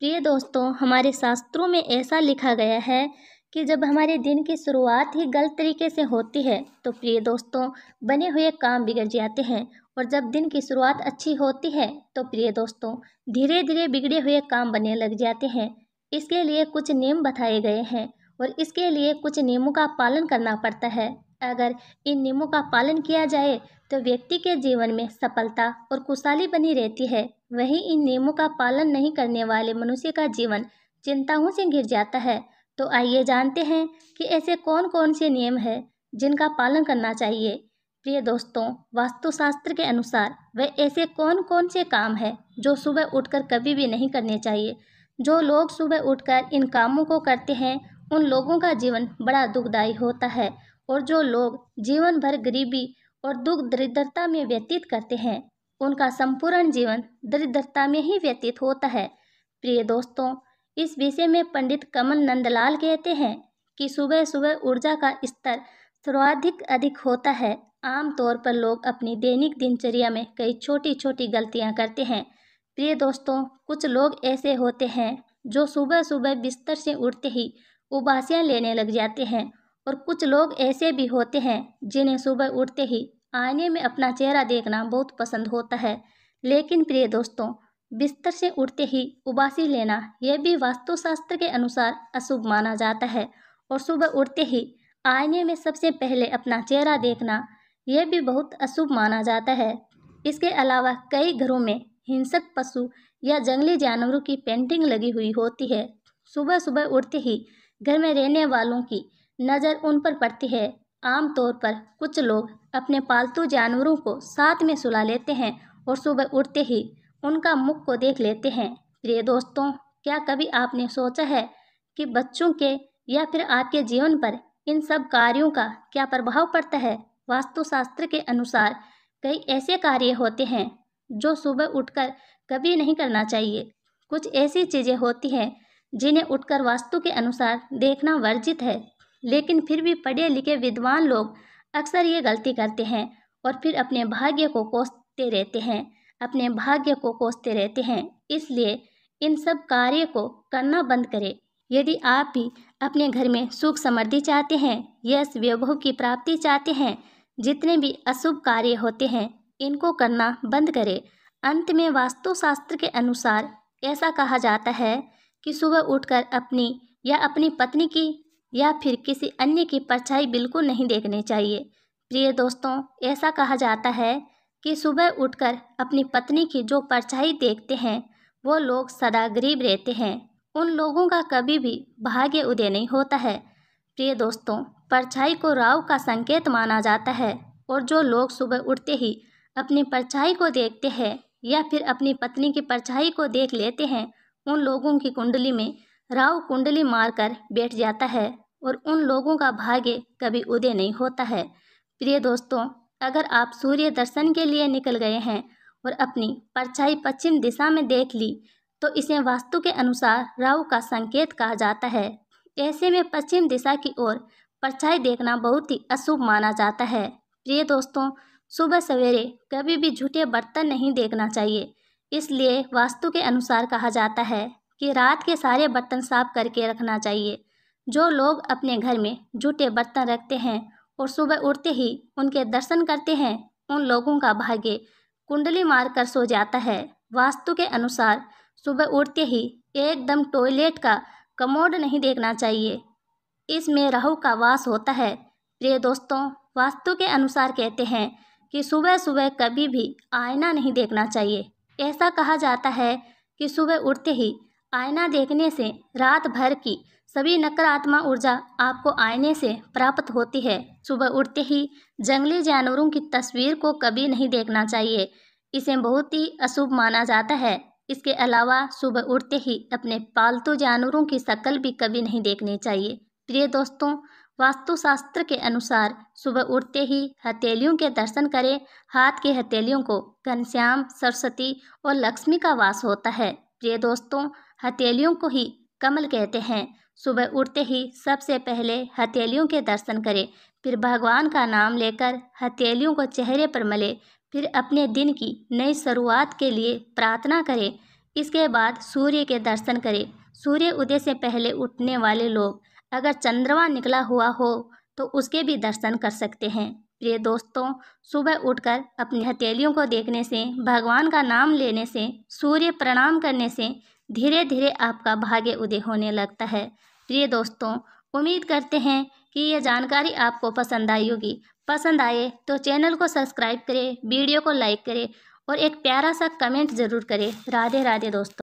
प्रिय दोस्तों, हमारे शास्त्रों में ऐसा लिखा गया है कि जब हमारे दिन की शुरुआत ही गलत तरीके से होती है तो प्रिय दोस्तों बने हुए काम बिगड़ जाते हैं। और जब दिन की शुरुआत अच्छी होती है तो प्रिय दोस्तों धीरे धीरे बिगड़े हुए काम बनने लग जाते हैं। इसके लिए कुछ नियम बताए गए हैं और इसके लिए कुछ नियमों का पालन करना पड़ता है। अगर इन नियमों का पालन किया जाए तो व्यक्ति के जीवन में सफलता और खुशहाली बनी रहती है। वहीं इन नियमों का पालन नहीं करने वाले मनुष्य का जीवन चिंताओं से घिर जाता है। तो आइए जानते हैं कि ऐसे कौन कौन से नियम हैं जिनका पालन करना चाहिए। प्रिय दोस्तों, वास्तुशास्त्र के अनुसार वह ऐसे कौन कौन से काम हैं जो सुबह उठकर कभी भी नहीं करने चाहिए। जो लोग सुबह उठकर इन कामों को करते हैं उन लोगों का जीवन बड़ा दुखदायी होता है, और जो लोग जीवन भर गरीबी और दुख दरिद्रता में व्यतीत करते हैं उनका संपूर्ण जीवन दरिद्रता में ही व्यतीत होता है। प्रिय दोस्तों, इस विषय में पंडित कमल नंदलाल कहते हैं कि सुबह सुबह ऊर्जा का स्तर सर्वाधिक अधिक होता है। आमतौर पर लोग अपनी दैनिक दिनचर्या में कई छोटी छोटी गलतियां करते हैं। प्रिय दोस्तों, कुछ लोग ऐसे होते हैं जो सुबह सुबह बिस्तर से उठते ही उबासियां लेने लग जाते हैं, और कुछ लोग ऐसे भी होते हैं जिन्हें सुबह उठते ही आईने में अपना चेहरा देखना बहुत पसंद होता है। लेकिन प्रिय दोस्तों, बिस्तर से उठते ही उबासी लेना यह भी वास्तुशास्त्र के अनुसार अशुभ माना जाता है, और सुबह उठते ही आईने में सबसे पहले अपना चेहरा देखना यह भी बहुत अशुभ माना जाता है। इसके अलावा कई घरों में हिंसक पशु या जंगली जानवरों की पेंटिंग लगी हुई होती है। सुबह सुबह उठते ही घर में रहने वालों की नज़र उन पर पड़ती है। आमतौर पर कुछ लोग अपने पालतू जानवरों को साथ में सुला लेते हैं और सुबह उठते ही उनका मुख को देख लेते हैं। प्रिय दोस्तों, क्या कभी आपने सोचा है कि बच्चों के या फिर आपके जीवन पर इन सब कार्यों का क्या प्रभाव पड़ता है। वास्तुशास्त्र के अनुसार कई ऐसे कार्य होते हैं जो सुबह उठकर कभी नहीं करना चाहिए। कुछ ऐसी चीज़ें होती हैं जिन्हें उठकर वास्तु के अनुसार देखना वर्जित है, लेकिन फिर भी पढ़े लिखे विद्वान लोग अक्सर ये गलती करते हैं और फिर अपने भाग्य को कोसते रहते हैं। इसलिए इन सब कार्य को करना बंद करें। यदि आप भी अपने घर में सुख समृद्धि चाहते हैं, यश वैभव की प्राप्ति चाहते हैं, जितने भी अशुभ कार्य होते हैं इनको करना बंद करें। अंत में वास्तुशास्त्र के अनुसार ऐसा कहा जाता है कि सुबह उठकर अपनी या अपनी पत्नी की या फिर किसी अन्य की परछाई बिल्कुल नहीं देखनी चाहिए। प्रिय दोस्तों, ऐसा कहा जाता है कि सुबह उठकर अपनी पत्नी की जो परछाई देखते हैं वो लोग सदा गरीब रहते हैं। उन लोगों का कभी भी भाग्य उदय नहीं होता है। प्रिय दोस्तों, परछाई को राहु का संकेत माना जाता है, और जो लोग सुबह उठते ही अपनी परछाई को देखते हैं या फिर अपनी पत्नी की परछाई को देख लेते हैं उन लोगों की कुंडली में राहु कुंडली मारकर बैठ जाता है और उन लोगों का भाग्य कभी उदय नहीं होता है। प्रिय दोस्तों, अगर आप सूर्य दर्शन के लिए निकल गए हैं और अपनी परछाई पश्चिम दिशा में देख ली तो इसे वास्तु के अनुसार राहु का संकेत कहा जाता है। ऐसे में पश्चिम दिशा की ओर परछाई देखना बहुत ही अशुभ माना जाता है। प्रिय दोस्तों, सुबह सवेरे कभी भी झूठे बर्तन नहीं देखना चाहिए। इसलिए वास्तु के अनुसार कहा जाता है कि रात के सारे बर्तन साफ करके रखना चाहिए। जो लोग अपने घर में झूठे बर्तन रखते हैं और सुबह उठते ही उनके दर्शन करते हैं उन लोगों का भाग्य कुंडली मारकर सो जाता है। वास्तु के अनुसार सुबह उठते ही एकदम टॉयलेट का कमोड नहीं देखना चाहिए, इसमें राहु का वास होता है। प्रिय दोस्तों, वास्तु के अनुसार कहते हैं कि सुबह सुबह कभी भी आईना नहीं देखना चाहिए। ऐसा कहा जाता है कि सुबह उठते ही आईना देखने से रात भर की सभी नकारात्मक ऊर्जा आपको आईने से प्राप्त होती है। सुबह उठते ही जंगली जानवरों की तस्वीर को कभी नहीं देखना चाहिए, इसे बहुत ही अशुभ माना जाता है। इसके अलावा सुबह उठते ही अपने पालतू जानवरों की शक्ल भी कभी नहीं देखनी चाहिए। प्रिय दोस्तों, वास्तुशास्त्र के अनुसार सुबह उठते ही हथेलियों के दर्शन करें। हाथ की हथेलियों को घनश्याम, सरस्वती और लक्ष्मी का वास होता है। प्रिय दोस्तों, हथेलियों को ही कमल कहते हैं। सुबह उठते ही सबसे पहले हथेलियों के दर्शन करें, फिर भगवान का नाम लेकर हथेलियों को चेहरे पर मले, फिर अपने दिन की नई शुरुआत के लिए प्रार्थना करें। इसके बाद सूर्य के दर्शन करें। सूर्य उदय से पहले उठने वाले लोग अगर चंद्रमा निकला हुआ हो तो उसके भी दर्शन कर सकते हैं। प्रिय दोस्तों, सुबह उठकर अपनी हथेलियों को देखने से, भगवान का नाम लेने से, सूर्य प्रणाम करने से धीरे धीरे आपका भाग्य उदय होने लगता है। प्रिय दोस्तों, उम्मीद करते हैं कि यह जानकारी आपको पसंद आई होगी। पसंद आए तो चैनल को सब्सक्राइब करें, वीडियो को लाइक करें और एक प्यारा सा कमेंट ज़रूर करें। राधे राधे दोस्तों।